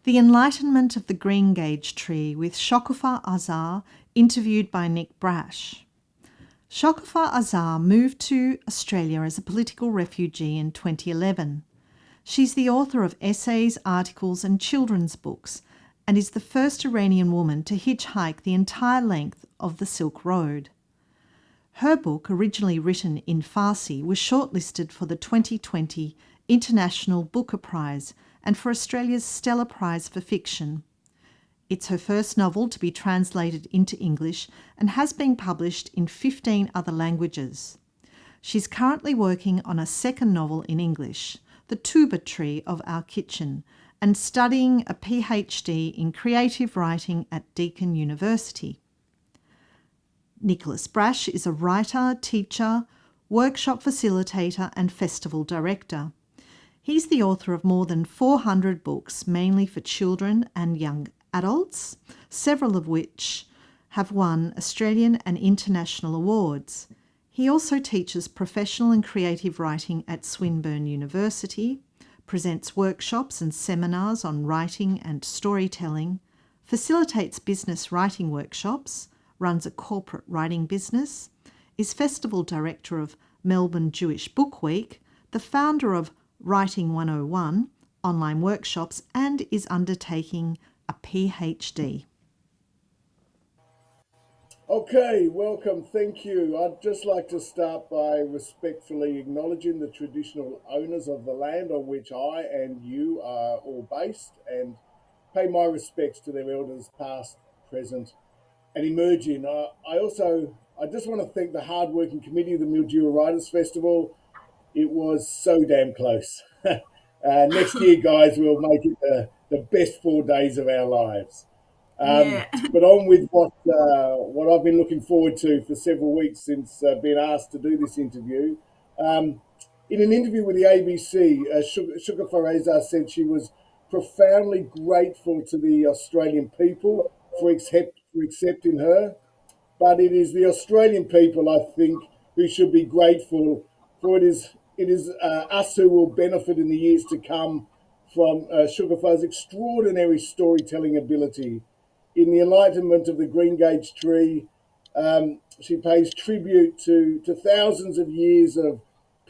The Enlightenment of the Green Gage Tree with Shokoofeh Azar, interviewed by Nick Brash. Shokoofeh Azar moved to Australia as a political refugee in 2011. She's the author of essays, articles and children's books and is the first Iranian woman to hitchhike the entire length of the Silk Road. Her book, originally written in Farsi, was shortlisted for the 2020 International Booker Prize and for Australia's Stella Prize for Fiction. It's her first novel to be translated into English and has been published in 15 other languages. She's currently working on a second novel in English, The Tuba Tree of Our Kitchen, and studying a PhD in creative writing at Deakin University. Nicholas Brash is a writer, teacher, workshop facilitator and festival director. He's the author of more than 400 books, mainly for children and young adults, several of which have won Australian and international awards. He also teaches professional and creative writing at Swinburne University, presents workshops and seminars on writing and storytelling, facilitates business writing workshops, runs a corporate writing business, is festival director of Melbourne Jewish Book Week, the founder of Writing 101 online workshops, and is undertaking a PhD. Okay, welcome. Thank you. I'd just like to start by respectfully acknowledging the traditional owners of the land on which I and you are all based and pay my respects to their elders past, present and emerging. I just want to thank the hard-working committee of the Mildura Writers Festival. It was so damn close. Next year, guys, we'll make it the best 4 days of our lives. Yeah. But on with what I've been looking forward to for several weeks since being asked to do this interview. In an interview with the ABC, Shokoofeh Azar said she was profoundly grateful to the Australian people for accepting her, but it is the Australian people, I think, who should be grateful for it is us who will benefit in the years to come from Shokoofeh's extraordinary storytelling ability. In the Enlightenment of the Green Gage Tree, she pays tribute to thousands of years of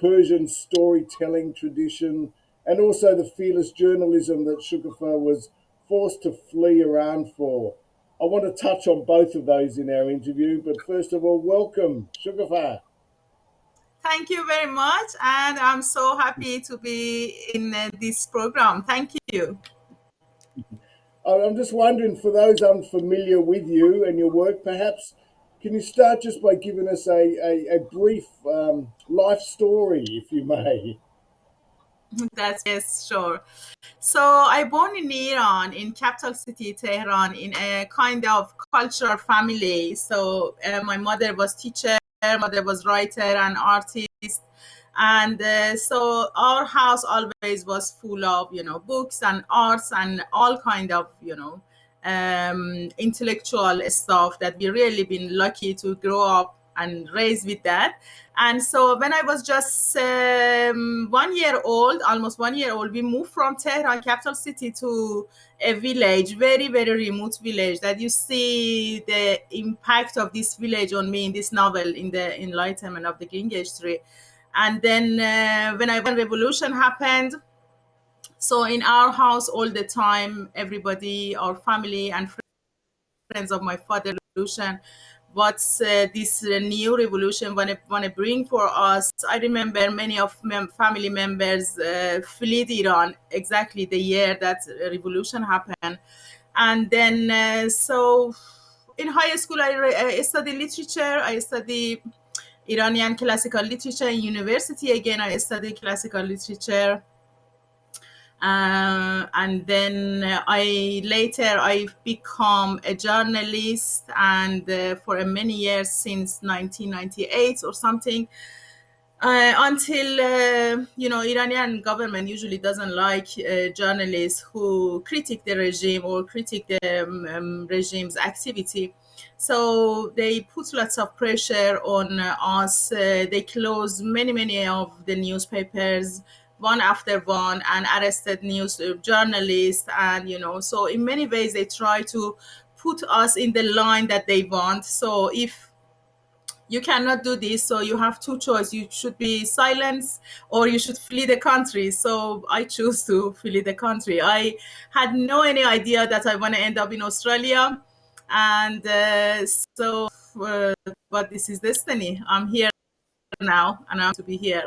Persian storytelling tradition and also the fearless journalism that Shokoofeh was forced to flee Iran for. I want to touch on both of those in our interview, but first of all, welcome, Shokoofeh. Thank you very much, and I'm so happy to be in this program. Thank you. I'm just wondering, for those unfamiliar with you and your work, perhaps, can you start just by giving us a brief life story, if you may? That's yes, sure. So I born in Iran, in capital city Tehran, in a kind of cultural family. So my mother was teacher, mother was writer and artist, and so our house always was full of books and arts and all kind of intellectual stuff that we really been lucky to grow up and raised with that. And so when I was just 1 year old, almost 1 year old, we moved from Tehran, capital city, to a village, very, very remote village that you see the impact of this village on me in this novel, in the Enlightenment of the Green Gage Tree. And then when revolution happened, so in our house all the time, everybody, our family and friends of my father, revolution, what's this new revolution want to bring for us. I remember many of family members fled Iran exactly the year that revolution happened. And then so in high school I studied literature. I studied Iranian classical literature. In university again I studied classical literature. And then I become a journalist, and for many years, since 1998 or something, until Iranian government usually doesn't like journalists who critique the regime or critique the regime's activity. So they put lots of pressure on us. They close many of the newspapers. one after one, and arrested news journalists. And so in many ways they try to put us in the line that they want. So if you cannot do this, so you have two choices: you should be silenced or you should flee the country. So I choose to flee the country. I had no any idea that I want to end up in Australia. And so but this is destiny. I'm here now and I'm to be here.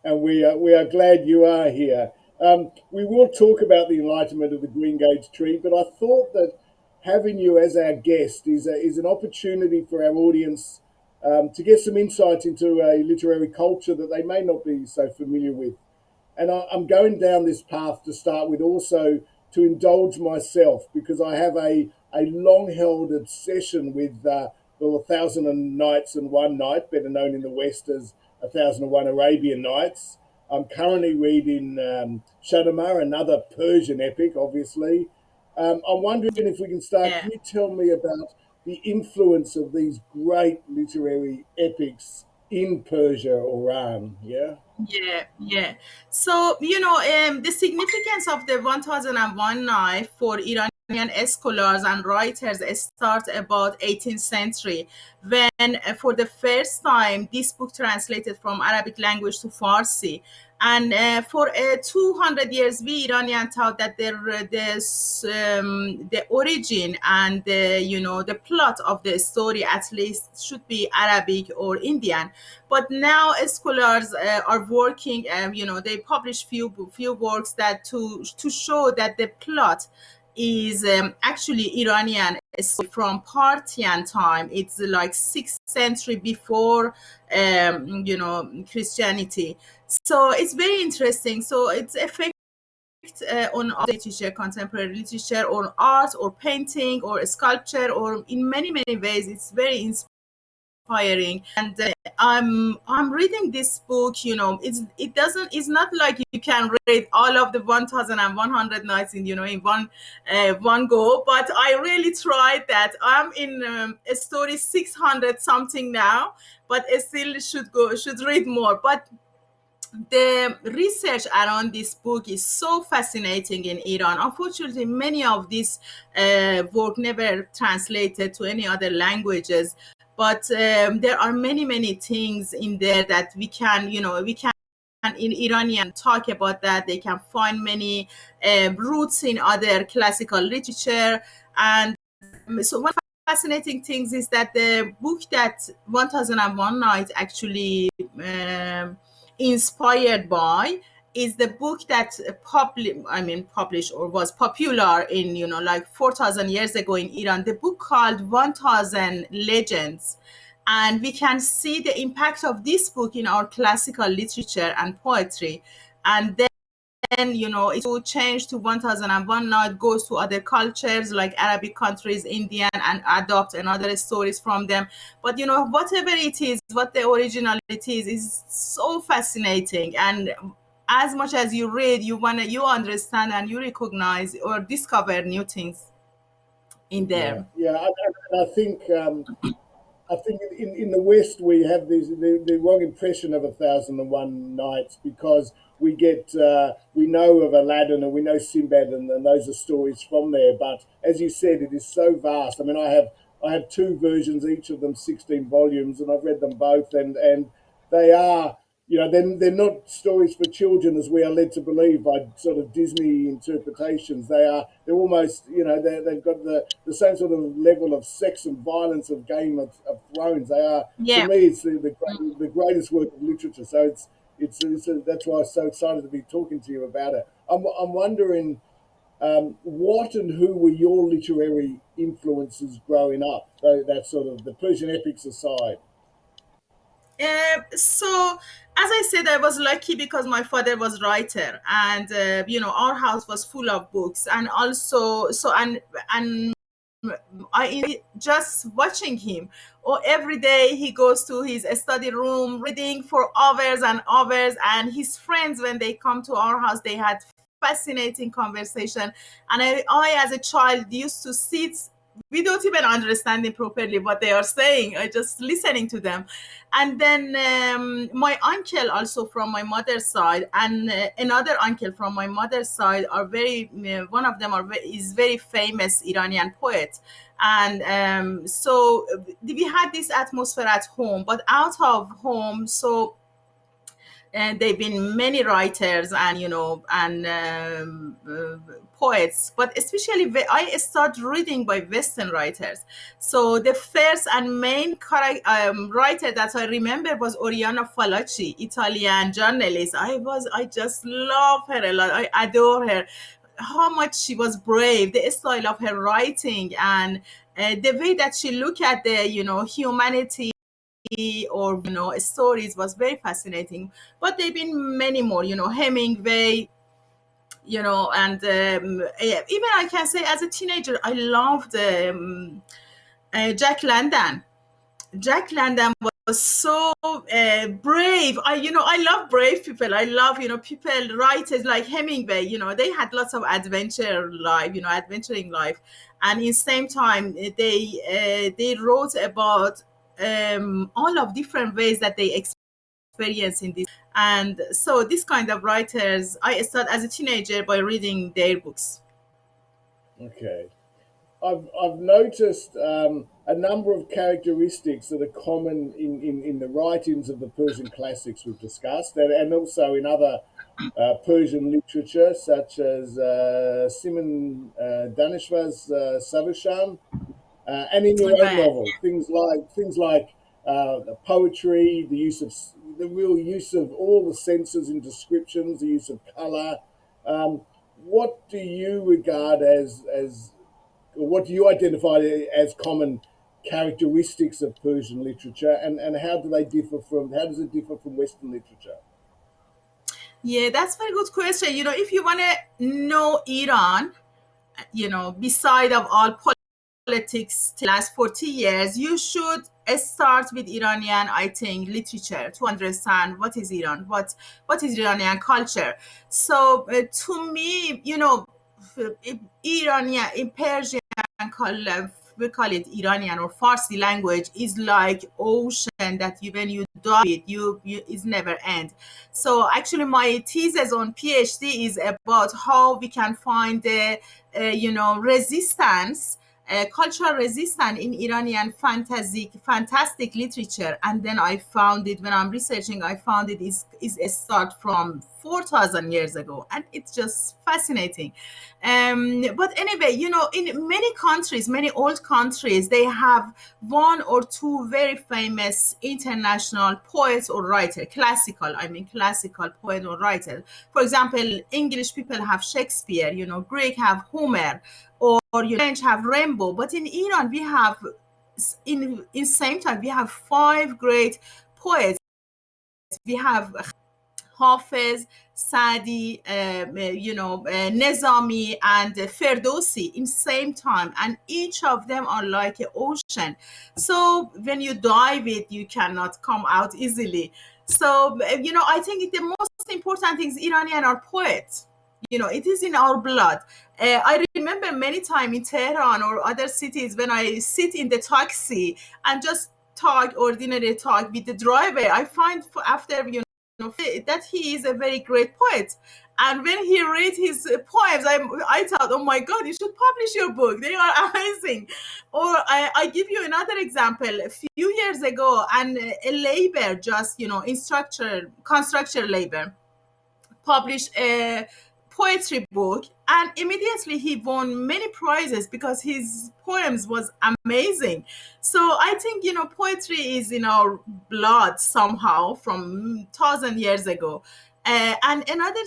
And we are glad you are here. We will talk about the enlightenment of the Green Gage tree, but I thought that having you as our guest is an opportunity for our audience to get some insight into a literary culture that they may not be so familiar with. And I'm going down this path to start with also to indulge myself, because I have a long held obsession with the Thousand and Nights and One Night, better known in the West as 1001 Arabian Nights. I'm currently reading Shahnameh, another Persian epic, obviously. I'm wondering if we can start. Yeah. Can you tell me about the influence of these great literary epics in Persia or Iran? Yeah. Yeah. So, the significance of the 1001 Night for Iranian scholars and writers start about 18th century, when for the first time this book translated from Arabic language to Farsi. And for 200 years, we Iranians thought that the origin and the plot of the story at least should be Arabic or Indian. But now scholars are working. They publish few works that to show that the plot is actually Iranian from Parthian time. It's like 6th century before Christianity. So it's very interesting. So it's effect on literature, contemporary literature, or art, or painting, or sculpture, or in many ways. It's very inspiring. And I'm reading this book. It's not like you can read all of the 1100 nights in one go. But I really tried that. I'm in a story 600 something now, but I still should read more. But the research around this book is so fascinating in Iran. Unfortunately, many of these work never translated to any other languages, but there are many things in there that we can in Iranian talk about that. They can find many roots in other classical literature. And so one fascinating things is that the book that 1001 Night actually inspired by is the book that published or was popular in like 4,000 years ago in Iran, the book called 1000 Legends. And we can see the impact of this book in our classical literature and poetry. And then it will change to 1001 Night, goes to other cultures like Arabic countries, Indian, and adopt another stories from them. But whatever it is, what the originality is so fascinating. And as much as you read, you understand and you recognize or discover new things in Yeah, there. yeah. I think in the West we have the wrong impression of 1001 Nights, because we know of Aladdin and we know Sinbad, and those are stories from there. But as you said, it is so vast. I mean, I have two versions, each of them 16 volumes, and I've read them both, and they are, they're not stories for children as we are led to believe by sort of Disney interpretations. They're almost, they've got the same sort of level of sex and violence of Game of Thrones. They are, to Yeah. me, it's the greatest work of literature. So that's why I'm so excited to be talking to you about it. I'm wondering, what and who were your literary influences growing up? That sort of the Persian epics aside. So as I said, I was lucky because my father was writer, and our house was full of books. And also, and I just watching him, or every day he goes to his study room reading for hours and hours. And his friends, when they come to our house, they had fascinating conversation. And I as a child used to sit without even understanding properly what they are saying. I just listening to them. And then my uncle also from my mother's side, and another uncle from my mother's side are very, one of them is very famous Iranian poet. And so we had this atmosphere at home, but out of home, so and they've been many writers and poets, but especially I started reading by Western writers. So the first and main writer that I remember was Oriana Fallaci, Italian journalist. I just love her a lot. I adore her, how much she was brave, the style of her writing, and the way that she looked at the humanity or stories was very fascinating. But there have been many more, Hemingway, and even I can say as a teenager I loved Jack London. Jack London was so brave. I love brave people. I love people, writers like Hemingway. They had lots of adventuring life, and in same time they wrote about all of different ways that they experience in this. And so this kind of writers, I started as a teenager by reading their books. Okay. I've noticed a number of characteristics that are common in the writings of the Persian classics we've discussed, and also in other Persian literature, such as Simon Danishvar's Savashan, and in your own Right. novel, things like the poetry, the real use of all the senses in descriptions, the use of color. What do you regard as what do you identify as common characteristics of Persian literature, and how does it differ from Western literature? Yeah, that's a very good question. If you want to know Iran, beside of all politics the last 40 years, you should start with Iranian, I think, literature to understand what is Iran, what is Iranian culture. So to me, Iranian in Persian, we call it Iranian or Farsi language, is like ocean that when you dive it, you it's never end. So actually, my thesis on PhD is about how we can find the resistance, cultural resistance in Iranian fantastic literature. And then I found it when I'm researching. I found it is a start from 4,000 years ago, and it's just fascinating. But anyway, in many countries, many old countries, they have one or two very famous international poets or writer, classical poet or writer. For example, English people have Shakespeare, Greek have Homer, or French have Rimbaud. But in Iran, we have in same time we have five great poets. We have Hafiz, Sadi, Nizami, and Ferdowsi in same time, and each of them are like an ocean. So when you dive it, you cannot come out easily. So I think the most important thing is Iranian are poets. It is in our blood. I remember many times in Tehran or other cities when I sit in the taxi and just talk, ordinary talk with the driver, I find after that he is a very great poet. And when he read his poems, I thought, oh my God, you should publish your book. They are amazing. Or I give you another example. A few years ago, and a labor, just construction labor, published a poetry book, and immediately he won many prizes because his poems was amazing. So I think poetry is in our blood somehow from 1,000 years ago. And another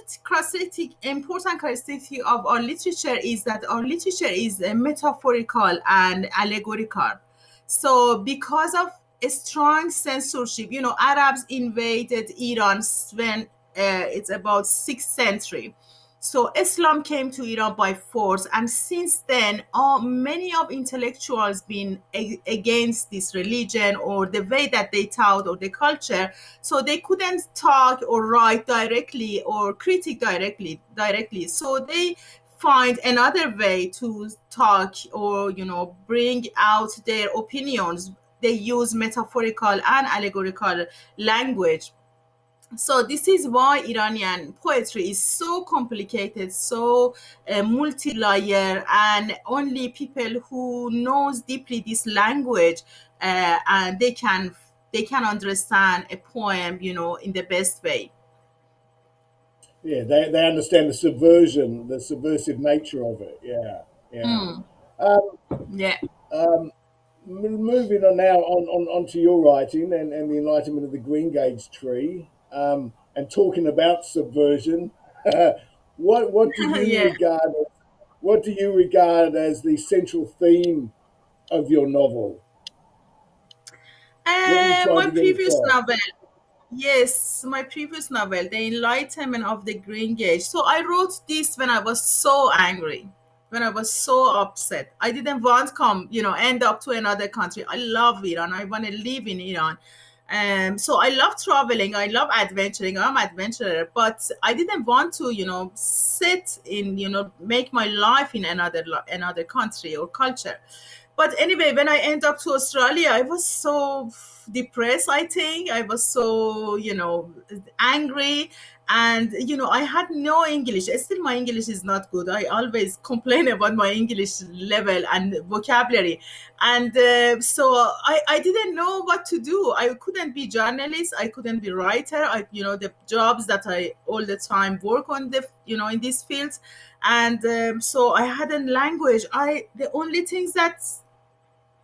important characteristic of our literature is that our literature is metaphorical and allegorical. So because of a strong censorship, Arabs invaded Iran when it's about 6th century. So Islam came to Iran by force, and since then, many of intellectuals been against this religion or the way that they taught or the culture. So they couldn't talk or write directly or critique directly. So they find another way to talk or bring out their opinions. They use metaphorical and allegorical language. So this is why Iranian poetry is so complicated, so multi-layer, and only people who knows deeply this language, and they can understand a poem in the best way. Yeah, they understand the subversive nature of it. Yeah, yeah. Hmm. Um, Yeah. Moving on now onto your writing and the enlightenment of the Green Gauge tree, and talking about subversion. what do you Yeah. regard what do you regard as the central theme of your novel? What were you trying My to get previous across? novel. Yes, my previous novel, The Enlightenment of the Green Gauge. So I wrote this when I was so angry, when I was so upset. I didn't want to end up to another country. I love Iran. I want to live in Iran. So I love traveling. I love adventuring. I'm an adventurer, but I didn't want to, sit in, make my life in another country or culture. But anyway, when I end up to Australia, I was so depressed. I think I was so angry, and I had no English. Still, my English is not good. I always complain about my English level and vocabulary, and so I didn't know what to do. I couldn't be journalist. I couldn't be writer. The jobs that I all the time work on in these fields, and so I had a language. The only things that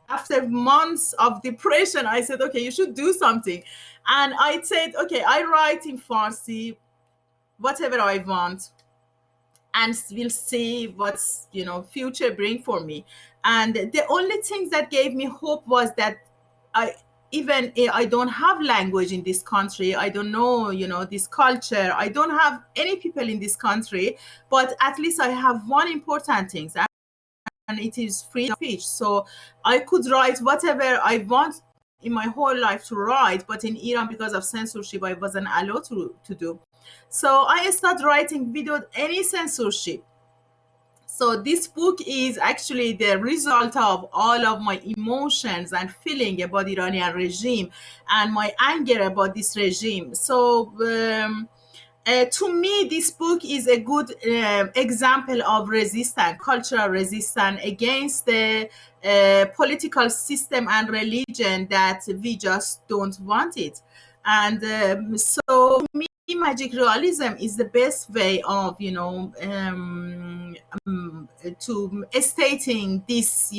after months of depression, I said, okay, you should do something. And I said, okay, I write in Farsi, whatever I want, and we'll see what's, future bring for me. And the only thing that gave me hope was that I, even I don't have language in this country. I don't know, this culture. I don't have any people in this country, but at least I have one important thing, and it is free speech. So I could write whatever I want in my whole life to write, but in Iran, because of censorship, I wasn't allowed to do. So I started writing without any censorship. So this book is actually the result of all of my emotions and feeling about Iranian regime and my anger about this regime. So to me, this book is a good example of resistance, cultural resistance against the political system and religion that we just don't want it. And so, to me, magic realism is the best way of, to stating this,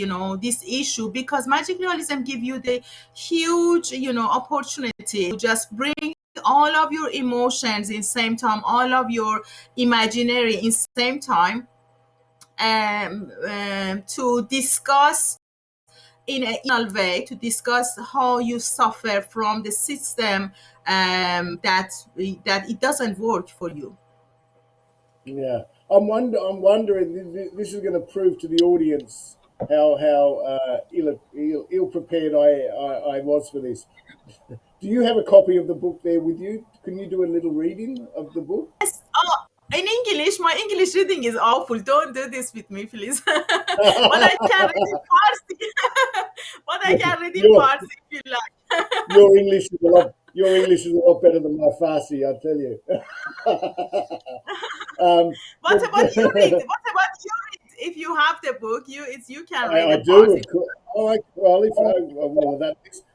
this issue, because magic realism give you the huge, opportunity to just bring all of your emotions in same time, all of your imaginary in same time, to discuss in a real way, to discuss how you suffer from the system, that it doesn't work for you. Yeah, I'm wondering. This is going to prove to the audience how ill prepared I was for this. Do you have a copy of the book there with you? Can you do a little reading of the book? Yes. Oh, in English, my English reading is awful. Don't do this with me, please. But I can read in Farsi. But I can read in your Farsi if you like. your English is a lot better than my Farsi, I tell you. What but about you read? What about you read? If you have the book, you can read I a do, Farsi. of course. Well, if well,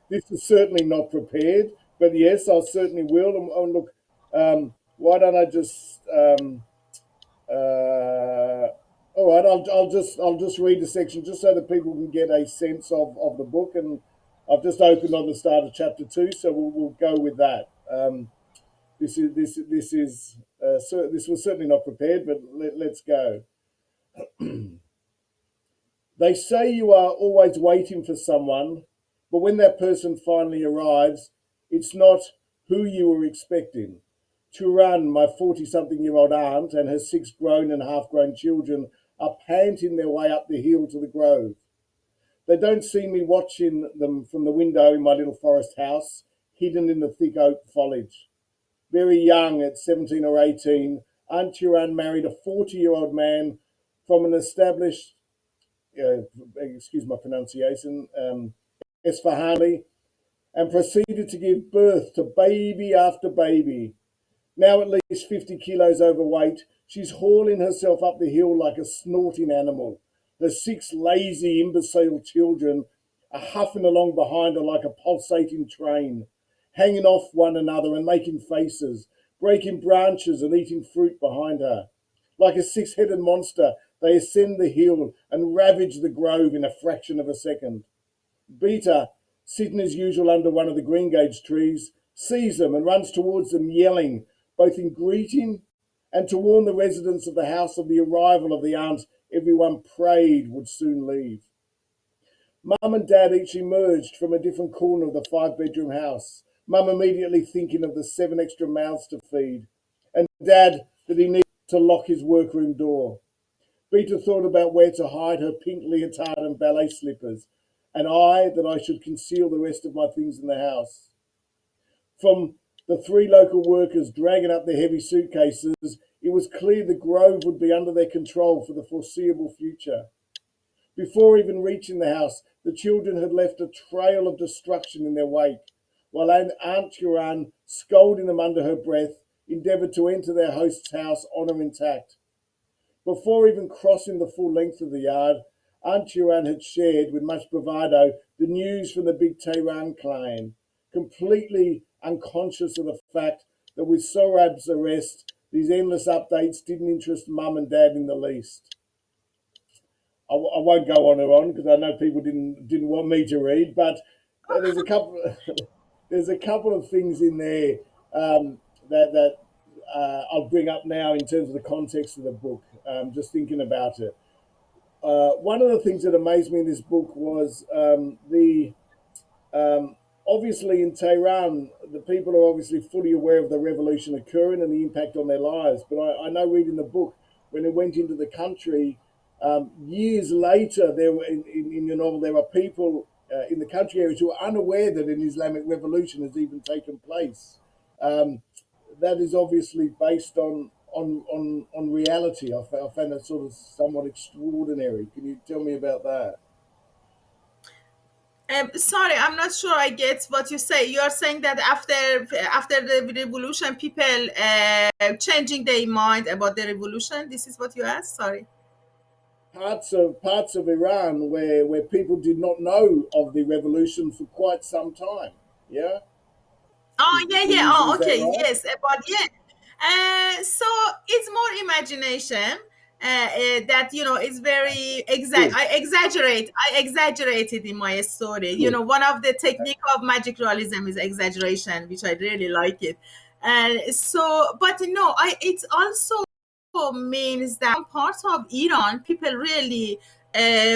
this is certainly not prepared, but yes, I certainly will. And look, why don't I just all right, I'll just read the section just so that people can get a sense of the book, and I've just opened on the start of chapter 2, so we'll go with that. This was certainly not prepared, but let's go. They say you are always waiting for someone, but when that person finally arrives, it's not who you were expecting. Turan, my 40-something-year-old aunt, and her 6 grown and half-grown children are panting their way up the hill to the grove. They don't see me watching them from the window in my little forest house, hidden in the thick oak foliage. Very young, at 17 or 18, Aunt Turan married a 40-year-old man from an established, excuse my pronunciation, Esfahani, and proceeded to give birth to baby after baby. Now at least 50 kilos overweight, she's hauling herself up the hill like a snorting animal. The 6 lazy, imbecile children are huffing along behind her like a pulsating train, hanging off one another and making faces, breaking branches and eating fruit behind her. Like a 6-headed monster, they ascend the hill and ravage the grove in a fraction of a second. Beta, sitting as usual under one of the greengage trees, sees them and runs towards them, yelling, both in greeting and to warn the residents of the house of the arrival of the aunt everyone prayed would soon leave. Mum and Dad each emerged from a different corner of the 5-bedroom house, Mum immediately thinking of the 7 extra mouths to feed, and Dad that he needed to lock his workroom door. Beta thought about where to hide her pink leotard and ballet slippers, and I that I should conceal the rest of my things in the house. From the 3 local workers dragging up their heavy suitcases, it was clear the grove would be under their control for the foreseeable future. Before even reaching the house, the children had left a trail of destruction in their wake, while Aunt Joanne, scolding them under her breath, endeavoured to enter their host's house honour intact. Before even crossing the full length of the yard, Aunt Joanne had shared with much bravado the news from the big Tehran clan, completely unconscious of the fact that with Sohrab's arrest, these endless updates didn't interest Mum and Dad in the least. I won't go on and on because I know people didn't want me to read, but there's a couple of things in there that I'll bring up now in terms of the context of the book. Just thinking about it, one of the things that amazed me in this book was obviously in Tehran, the people are obviously fully aware of the revolution occurring and the impact on their lives. But I know reading the book, when it went into the country, years later, there were in the novel, there are people in the country areas who are unaware that an Islamic revolution has even taken place. That is obviously based on reality. I found that sort of somewhat extraordinary. Can you tell me about that? Sorry, I'm not sure I get what you say. You are saying that after the revolution, people changing their mind about the revolution. This is what you asked. Sorry. Parts of Iran where people did not know of the revolution for quite some time. Yeah. Oh yeah, yeah. Oh, Is that okay. right? Yes, but yeah. So it's more imagination. That it's very exact. Good. I exaggerated in my story. Good. One of the technique of magic realism is exaggeration, which I really like it. And so, but no, it also means that part of Iran, people really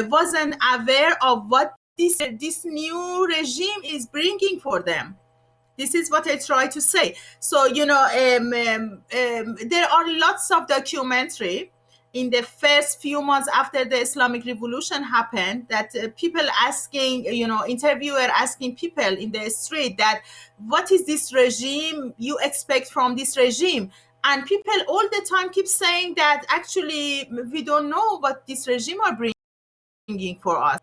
wasn't aware of what this new regime is bringing for them. This is what I try to say. So there are lots of documentary in the first few months after the Islamic Revolution happened, that people asking, interviewer asking people in the street that what is this regime you expect from this regime, and people all the time keep saying that actually we don't know what this regime are bringing for us.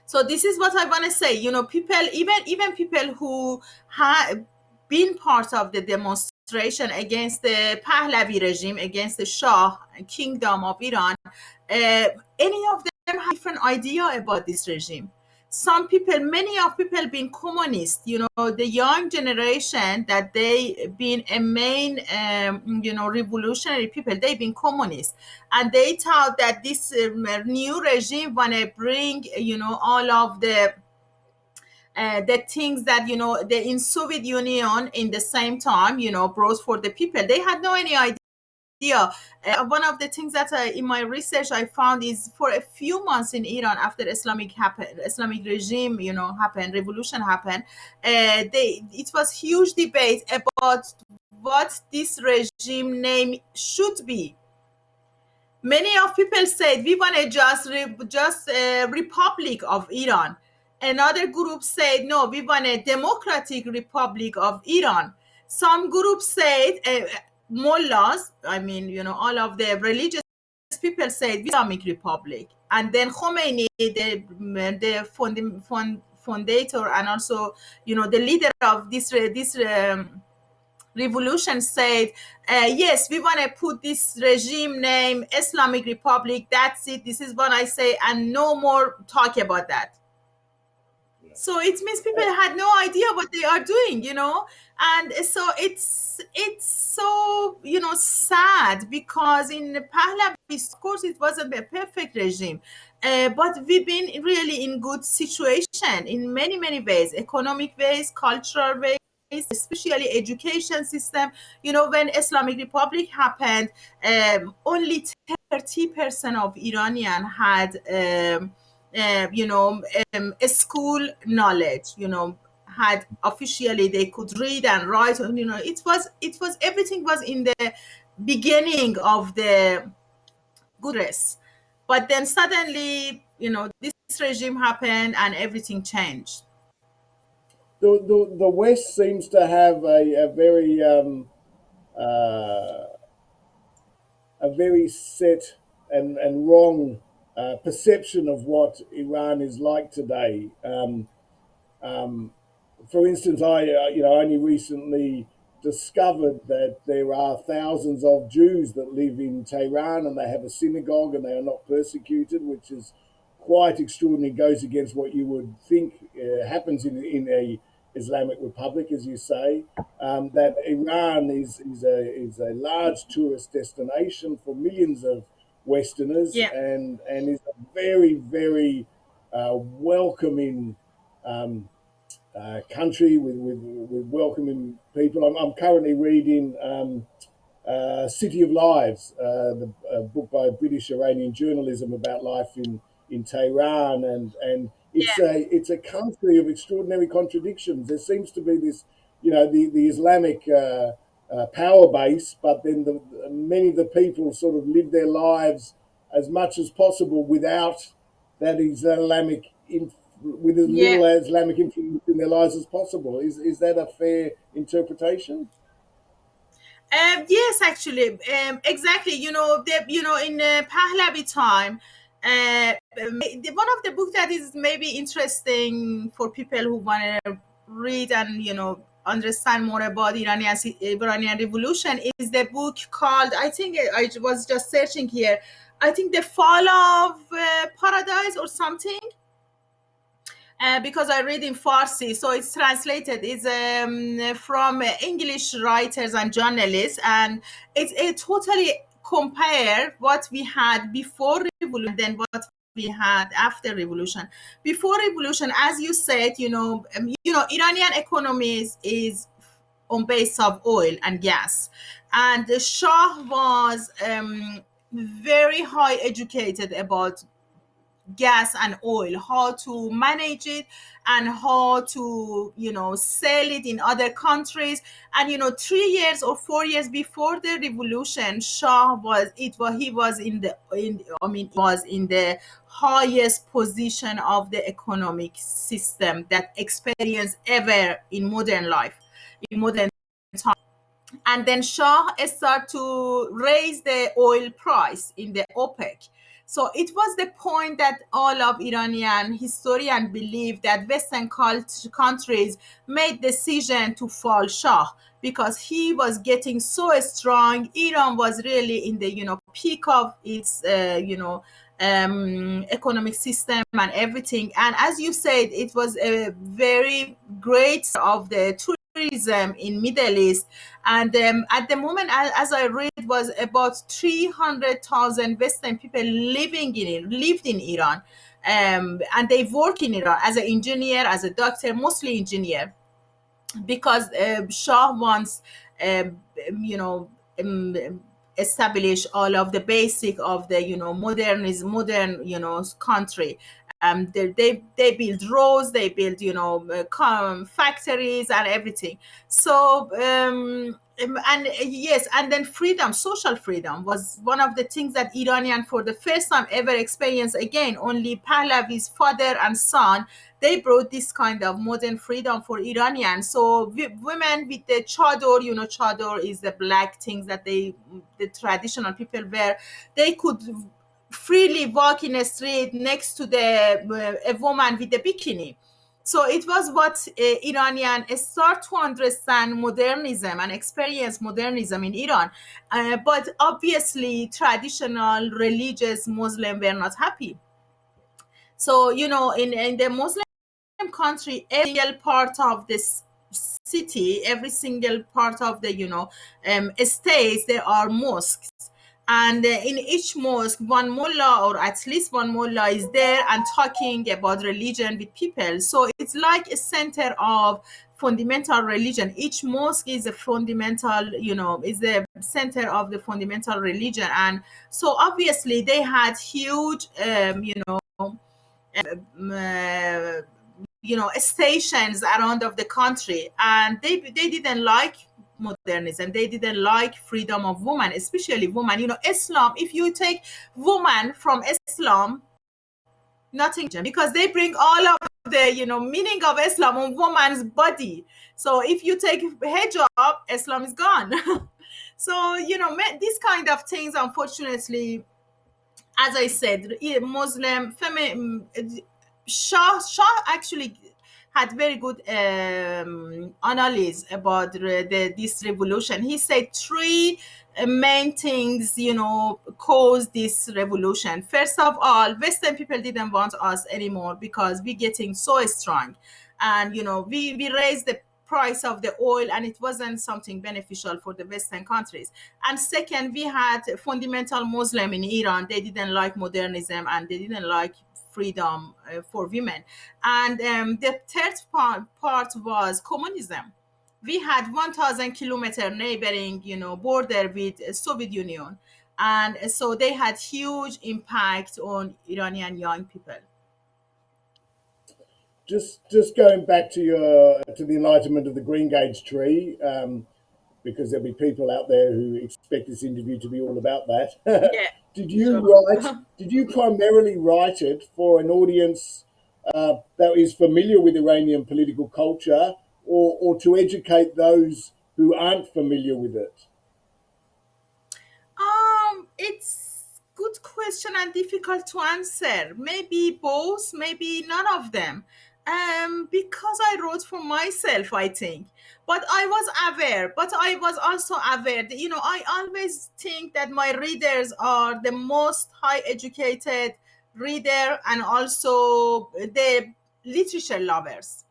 So this is what I want to say. People, even people who have been part of the demonstration against the Pahlavi regime, against the Shah kingdom of Iran, any of them have different idea about this regime. Some people, many of people been communist, the young generation that they been a main revolutionary people, they've been communist, and they thought that this new regime wanna bring all of the things that the in Soviet Union in the same time brought for the people. They had no any idea. One of the things that in my research I found is for a few months in Iran after Islamic regime happened, revolution happened, it was huge debate about what this regime name should be. Many of people said we want to just Republic of Iran. Another group said no, we want a Democratic Republic of Iran. Some groups said mullahs, I mean all of the religious people said Islamic Republic, and then Khomeini, the fundator and also the leader of this revolution, said, yes, we want to put this regime name Islamic Republic. That's it. This is what I say, and no more talk about that. So it means people had no idea what they are doing, and so it's so sad, because in Pahlavi, of course, it wasn't a perfect regime, but we've been really in good situation in many ways, economic ways, cultural ways, especially education system. When Islamic Republic happened, only 30% of Iranian had a school knowledge, had officially, they could read and write. And it was everything was in the beginning of the goodness, but then suddenly this regime happened and everything changed. The West seems to have uh, a very set and wrong perception of what Iran is like today. For instance, I only recently discovered that there are thousands of Jews that live in Tehran, and they have a synagogue, and they are not persecuted, which is quite extraordinary. Goes against what you would think happens in a Islamic Republic, as you say. That Iran is a large tourist destination for millions of Westerners, Yeah. and is a very welcoming country with welcoming people. I'm currently reading City of Lives, the book by British Iranian journalism about life in Tehran, and it's a country of extraordinary contradictions. There seems to be this, the Islamic power base, but then many of the people sort of live their lives as much as possible without that Islamic with as Yeah. little Islamic influence in their lives as possible. Is that a fair interpretation? Yes, actually, exactly. In Pahlavi time, one of the books that is maybe interesting for people who want to read and understand more about Iranian Revolution is the book called, I think I was just searching here, I think The Fall of Paradise or something. Because I read in Farsi, so it's translated. It's from English writers and journalists, and it totally compare what we had before revolution than what we had after revolution. Before revolution, as you said, Iranian economy is on base of oil and gas, and the Shah was very high educated about gas and oil, how to manage it and how to sell it in other countries. And 3 years or 4 years before the revolution, Shah was in the was in the highest position of the economic system that experienced ever in modern life, in modern time. And then Shah started to raise the oil price in the OPEC. So it was the point that all of Iranian historians believe that Western countries made decision to fall Shah because he was getting so strong. Iran was really in the peak of its economic system and everything. And as you said, it was a very great of the tourism in Middle East. And at the moment, as I read, was about 300,000 Western people lived in Iran, and they work in Iran as an engineer, as a doctor, mostly engineer, because Shah wants, you know, establish all of the basic of the modern country. They build roads, they build factories and everything. So Yes, and then freedom, social freedom was one of the things that Iranian for the first time ever experienced. Again, only Pahlavi's father and son, they brought this kind of modern freedom for Iranians. So women with the chador, chador is the black things that the traditional people wear, they could freely walk in a street next to a woman with a bikini. So it was what Iranian start to understand modernism and experience modernism in Iran. But obviously, traditional religious Muslim were not happy. So, in the Muslim country, every single part of this city, every single part of the, states, there are mosques. And in each mosque, one mullah or at least one mullah is there and talking about religion with people. So it's like a center of fundamental religion. Each mosque is a fundamental, is the center of the fundamental religion. And so obviously they had huge, uh, stations around of the country, and they didn't like modernism, they didn't like freedom of women, especially women. Islam, if you take woman from Islam, nothing, because they bring all of the meaning of Islam on woman's body. So if you take hijab, Islam is gone. So these kind of things, unfortunately, as I said, Muslim Shah actually had very good analysis about this revolution. He said three main things, caused this revolution. First of all, Western people didn't want us anymore because we're getting so strong, and we raised the price of the oil, and it wasn't something beneficial for the Western countries. And second, we had fundamental Muslim in Iran. They didn't like modernism and they didn't like freedom for women. And the third part was communism. We had 1,000-kilometer neighboring, border with Soviet Union, and so they had huge impact on Iranian young people. Just going back to the enlightenment of the green gauge tree, because there'll be people out there who expect this interview to be all about that. Yeah. Did you Sure. Did you primarily write it for an audience that is familiar with Iranian political culture, or to educate those who aren't familiar with it? It's good question and difficult to answer. Maybe both, maybe none of them. Because I wrote for myself, I think. But I was aware, but I was also aware that, I always think that my readers are the most high educated reader and also the literature lovers.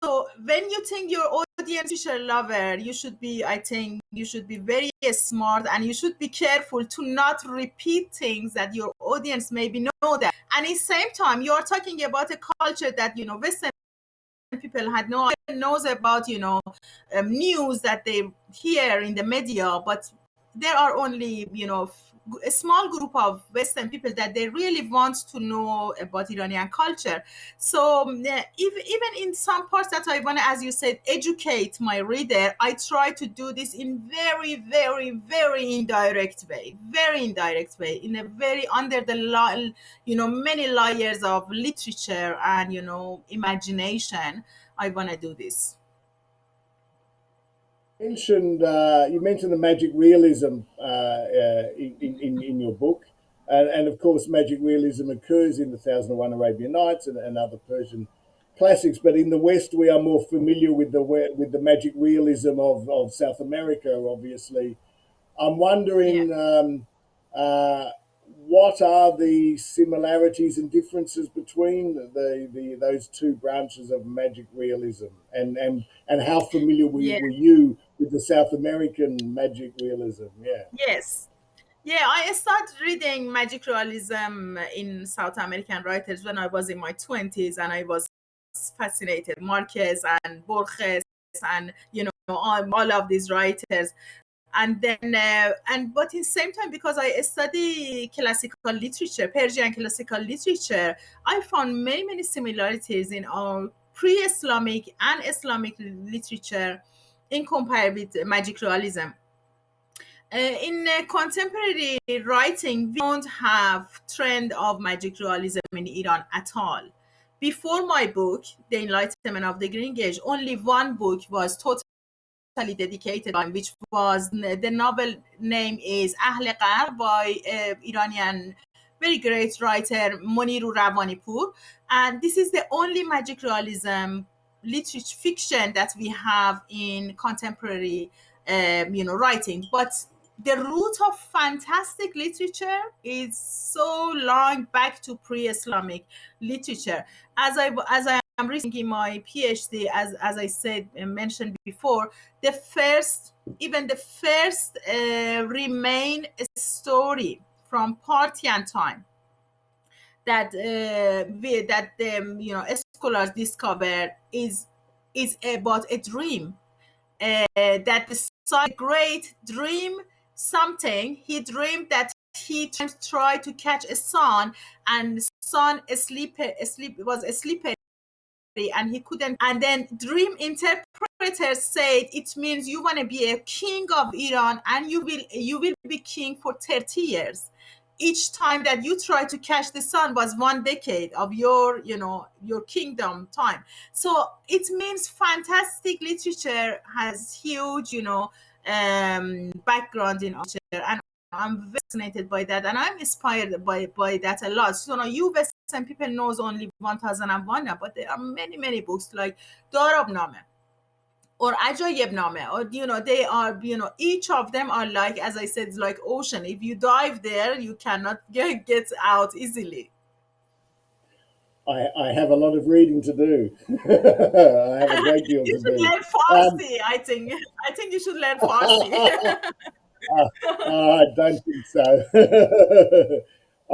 So when you think your audience is a lover, I think you should be very smart, and you should be careful to not repeat things that your audience maybe know that. And at the same time, you are talking about a culture that, Western people had no idea, knows about, news that they hear in the media, but there are only, a small group of Western people that they really want to know about Iranian culture. So even in some parts that I want to, as you said, educate my reader, I try to do this in very, very, very indirect way, in a very under the many layers of literature and imagination. I want to do this. You mentioned the magic realism in your book, and of course, magic realism occurs in the Thousand and One Arabian Nights and other Persian classics. But in the West, we are more familiar with the magic realism of South America. Obviously, I'm wondering. Yeah. What are the similarities and differences between those two branches of magic realism, and how familiar Yeah. were you with the South American magic realism? Yeah. Yes. Yeah, I started reading magic realism in South American writers when I was in my 20s, and I was fascinated. Marquez and Borges and, all of these writers. And then, but at the same time, because I study classical literature, Persian classical literature, I found many similarities in our pre-Islamic and Islamic literature. incomparable with magic realism. In contemporary writing, we don't have trend of magic realism in Iran at all. Before my book, The Enlightenment of the Green Age, only one book was totally dedicated on, which was the novel name is Ahl Qarn by Iranian very great writer Moniru Ravanipur, and this is the only magic realism literature fiction that we have in contemporary writing. But the root of fantastic literature is so long back to pre-Islamic literature. As I am reading in my PhD, as I said and mentioned before, the first remain story from Parthian time that scholars discover is about a dream, that the son great dream something. He dreamed that he tried to catch a sun, and the sun asleep was asleep, and he couldn't. And then dream interpreter said it means you want to be a king of Iran, and you will be king for 30 years. Each time that you try to catch the sun was 1 decade of your kingdom time. So it means fantastic literature has huge background in literature, and I'm fascinated by that, and I'm inspired by that a lot. So now you Western people knows only 1001, but there are many books like Darabname or Ajayibname, or they are each of them are like, as I said, like ocean. If you dive there, you cannot get out easily. I have a lot of reading to do. I have a great deal You to should do. learn Farsi. I think you should learn Farsi. I don't think so.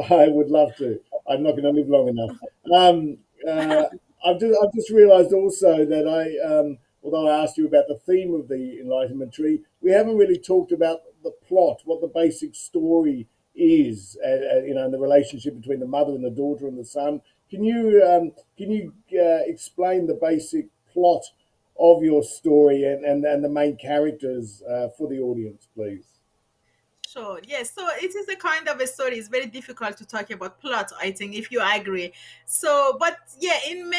I would love to. I'm not going to live long enough. Um, I've just realised also that although I asked you about the theme of the Enlightenment tree, we haven't really talked about the plot, what the basic story is, and the relationship between the mother and the daughter and the son. Can you explain the basic plot of your story and the main characters for the audience, please? Sure. Yes. So it is a kind of a story. It's very difficult to talk about plot, I think, if you agree. So, but yeah, in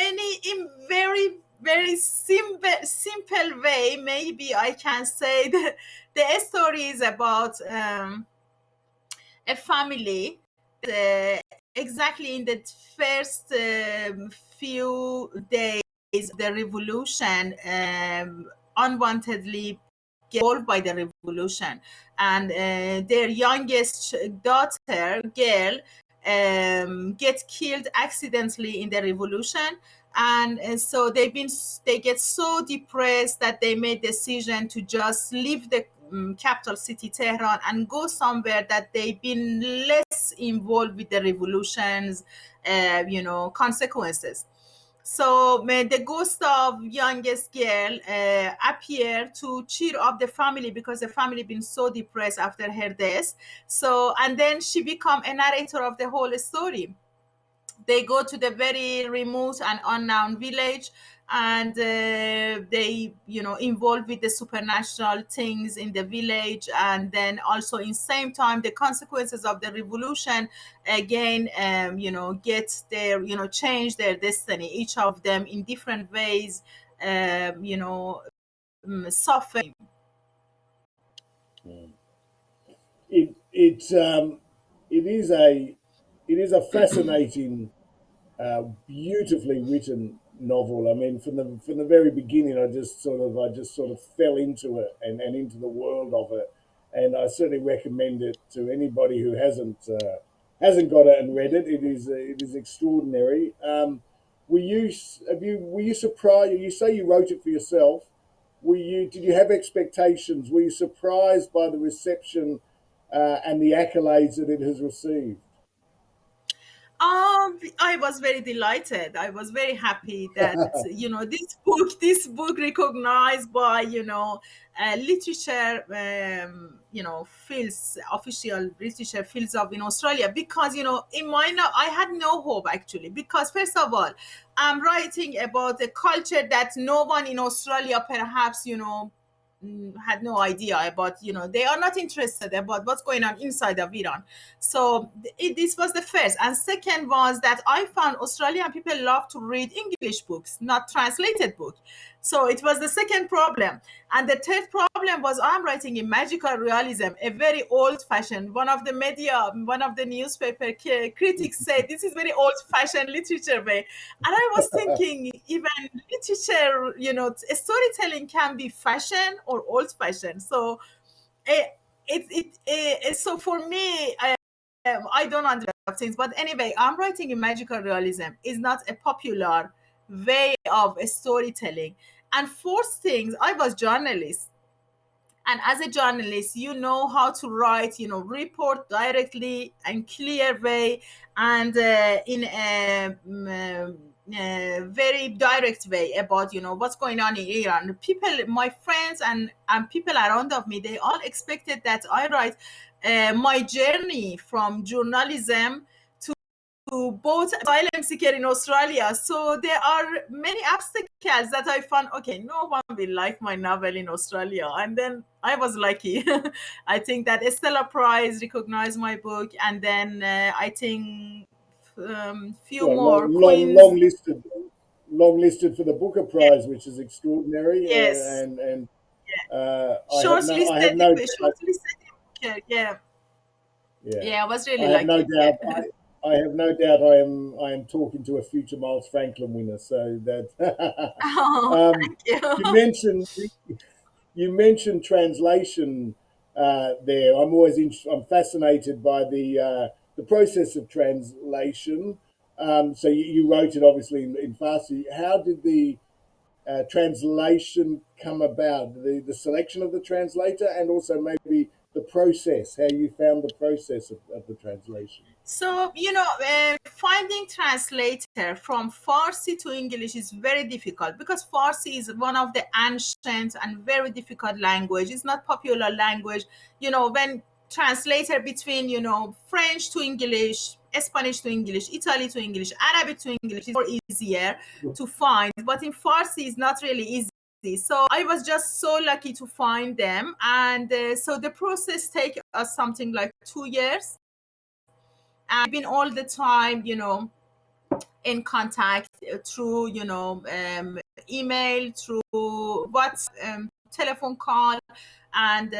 very simple way, maybe I can say that the story is about a family. Uh, exactly in the first few days of the revolution, unwantedly involved by the revolution, and their youngest daughter girl get killed accidentally in the revolution. And so they get so depressed that they made decision to just leave the capital city Tehran and go somewhere that they've been less involved with the revolution's consequences. So the ghost of youngest girl appear to cheer up the family, because the family been so depressed after her death. So, and then she become a narrator of the whole story. They go to the very remote and unknown village, and they involved with the supernatural things in the village, and then also in same time the consequences of the revolution again get their change their destiny, each of them in different ways, suffering. It it it is a fascinating, beautifully written novel. I mean, from the very beginning, I just sort of fell into it and into the world of it, and I certainly recommend it to anybody who hasn't got it and read it. It is extraordinary. Were you surprised? You say you wrote it for yourself. Did you have expectations? Were you surprised by the reception and the accolades that it has received? I was very delighted. I was very happy that this book recognized by literature, fields, official literature fields of in Australia. Because in my I had no hope actually, because first of all, I'm writing about a culture that no one in Australia perhaps had no idea about, they are not interested about what's going on inside of Iran. So this was the first. And second was that I found Australian people love to read English books, not translated books. So it was the second problem. And the third problem was I'm writing in magical realism, a very old fashioned. One of the newspaper critics said this is very old fashioned literature way. And I was thinking, even literature, storytelling can be fashion or old fashioned. So so for me, I don't understand things. But anyway, I'm writing in magical realism is not a popular way of storytelling. And fourth things, I was journalist, and as a journalist you know how to write, report directly and clear way, and in a very direct way about, what's going on in Iran. People, my friends and people around of me, they all expected that I write my journey from journalism to both asylum seeker in Australia. So there are many obstacles that I found. Okay, no one will like my novel in Australia, and then I was lucky. I think that Stella Prize recognized my book, and then I think few Well, more long, queens. long listed for the Booker Prize, which is extraordinary. Yes, And I have shortlisted. no doubt. Shortlisted. Yeah, Yeah, yeah. I was I really have no lucky. Yeah. doubt. I have no doubt. I am talking to a future Miles Franklin winner. So that Oh, um, thank you. you mentioned you mentioned translation there. I'm fascinated by the process of translation. So you wrote it obviously in Farsi. How did the translation come about? The selection of the translator, and also maybe the process, how you found the process of the translation. So, finding translator from Farsi to English is very difficult because Farsi is one of the ancient and very difficult language. It's not popular language. When translator between, French to English, Spanish to English, Italy to English, Arabic to English is more easier to find. But in Farsi, it's not really easy. So I was just so lucky to find them. And so the process take us something like 2 years, and I've been all the time, in contact through, email, through WhatsApp, telephone call, and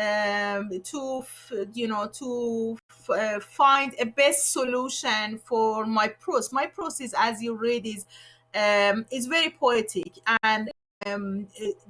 find a best solution for my prose. My prose is, as you read, is very poetic, and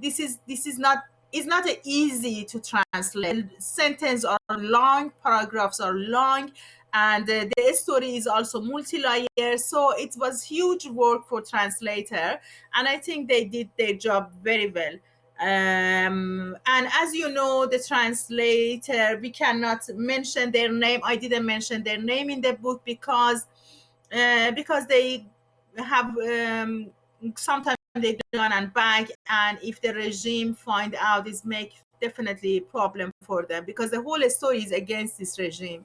this is not, it's not easy to translate. Sentences are long, paragraphs are long, and the story is also multi-layered. So it was huge work for translator, and I think they did their job very well. And as you know, the translator, we cannot mention their name. I didn't mention their name in the book because they have, sometimes they run and back, and if the regime find out, this make definitely problem for them because the whole story is against this regime.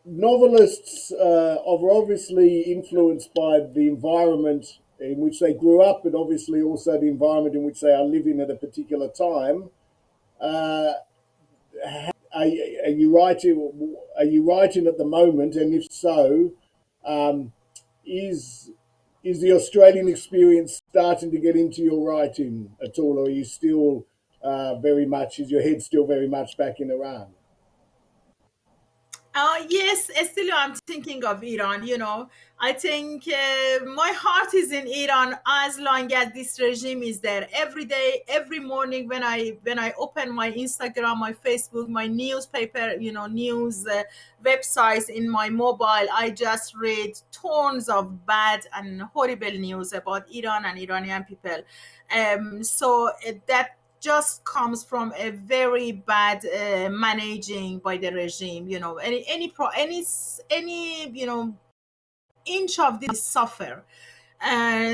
Novelists are obviously influenced by the environment in which they grew up, but obviously also the environment in which they are living at a particular time. Uh, are you writing? Are you writing at the moment? And if so, um, is is the Australian experience starting to get into your writing at all, or are you still very much? Is your head still very much back in Iran? Yes, still I'm thinking of Iran. I think my heart is in Iran as long as this regime is there. Every day, every morning, when I open my Instagram, my Facebook, my newspaper, news websites in my mobile, I just read tons of bad and horrible news about Iran and Iranian people. So that just comes from a very bad managing by the regime. Any inch of this suffer.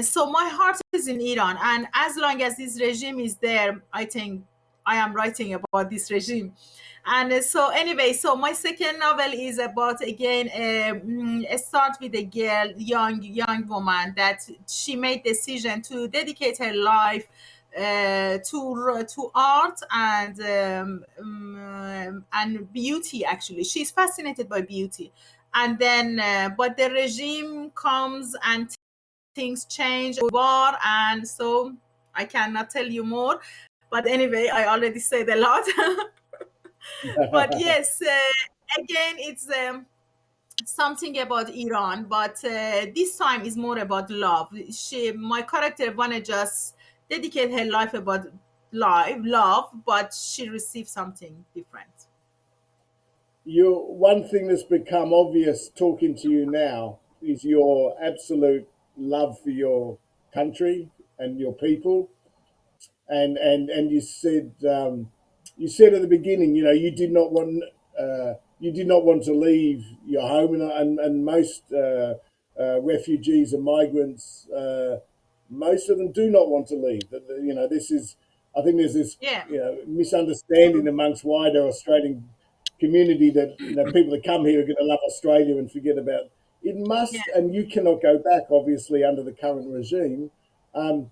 So my heart is in Iran, and as long as this regime is there, I think I am writing about this regime. And so anyway, so my second novel is about, again, start with a girl, young woman, that she made decision to dedicate her life to art and beauty. Actually, she's fascinated by beauty, and then but the regime comes and things change, war, and so I cannot tell you more. But anyway, I already said a lot. But yes, again, it's something about Iran, but this time is more about love. My character wanna just dedicate her life about love, but she received something different. One thing that's become obvious talking to you now is your absolute love for your country and your people. And you said at the beginning, you know, you did not want to leave your home, and most refugees and migrants, most of them do not want to leave. You know, this is, I think there's this, Yeah, you know, misunderstanding amongst wider Australian community that, you know, people that come here are going to love Australia and forget about it. yeah, Must, and you cannot go back, obviously, under the current regime. Um,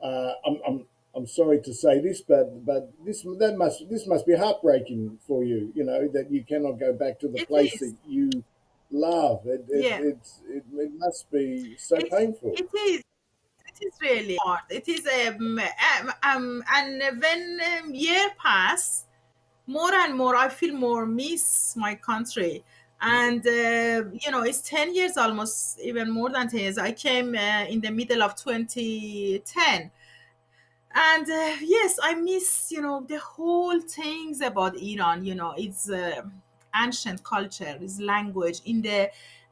uh, I'm, I'm I'm sorry to say this, but this must be heartbreaking for you. You know that you cannot go back to the it place is. that you love. Yeah, It must be so it painful. it is. It is really hard. It is and when year pass, more and more I feel more miss my country. And it's 10 years, almost even more than 10 years. I came in the middle of 2010. And yes, I miss the whole things about Iran. It's ancient culture, its language, in the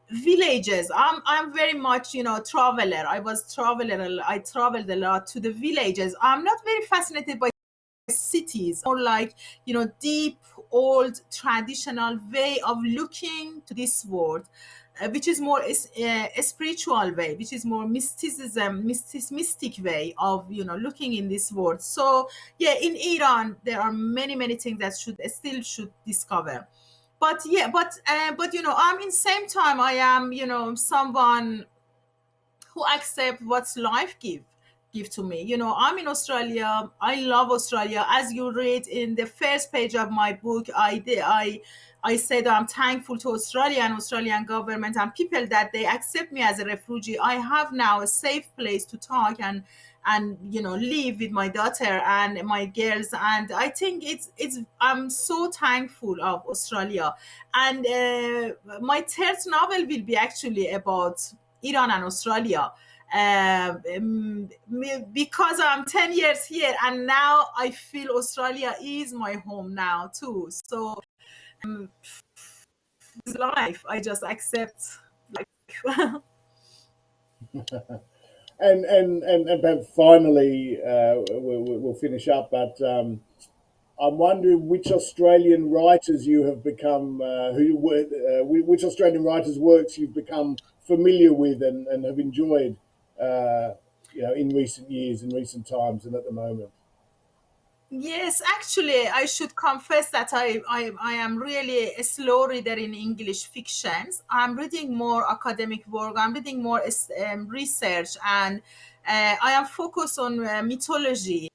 villages. I'm very much traveler. I traveled a lot to the villages. I'm not very fascinated by cities, or like deep old traditional way of looking to this world, which is more a spiritual way, which is more mystic way of looking in this world. So yeah, in Iran there are many things that should discover. But yeah, but I'm in same time I am someone who accept what's life give to me. I'm in Australia. I love Australia. As you read in the first page of my book, I said I'm thankful to Australia and Australian government and people that they accept me as a refugee. I have now a safe place to talk and live with my daughter and my girls. And I think it's I'm so thankful of Australia. And my third novel will be actually about Iran and Australia. Because I'm 10 years here and now I feel Australia is my home now too. So it's life. I just accept life. And perhaps finally, we'll finish up. But I'm wondering which Australian writers you have become, which Australian writers' works you've become familiar with and have enjoyed, uh, in recent years, in recent times, and at the moment. Yes, actually, I should confess that I am really a slow reader in English fictions. I'm reading more academic work, I'm reading more research, and I am focused on mythology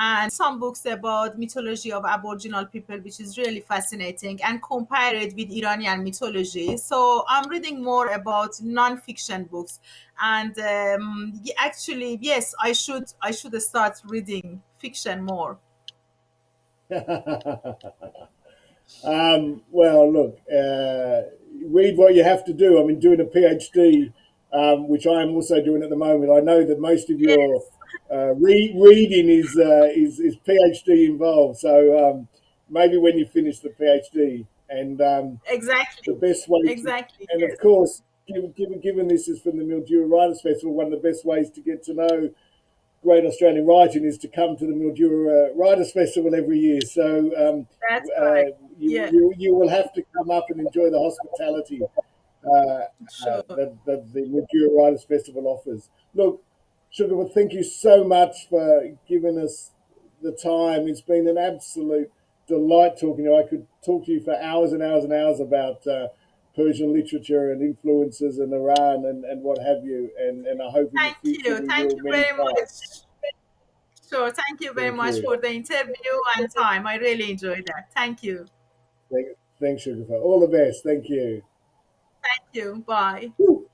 and some books about mythology of Aboriginal people, which is really fascinating, and compare it with Iranian mythology. So I'm reading more about non-fiction books, and actually, yes, I should start reading fiction more. Well, look, read what you have to do. I mean, doing a PhD, which I am also doing at the moment. I know that most of your Yes, reading is PhD involved. So maybe when you finish the PhD, and the exactly, best way to, exactly. and of Yes, course, given this is from the Mildura Writers Festival, one of the best ways to get to know great Australian writing is to come to the Mildura Writers Festival every year. So that's correct. Yeah, you will have to come up and enjoy the hospitality sure. that the Mildura Writers Festival offers. Look, Sugar, well, thank you so much for giving us the time. It's been an absolute delight talking to you. I could talk to you for hours and hours and hours about Persian literature and influences in Iran and what have you. And I hope in the Thank future you. we Thank will you many very times. much. Sure. Thank you very Thank much you. for the interview and time. I really enjoyed that. Thank you. Thanks, Shokoofeh. All the best. Thank you. Thank you. Bye. Woo.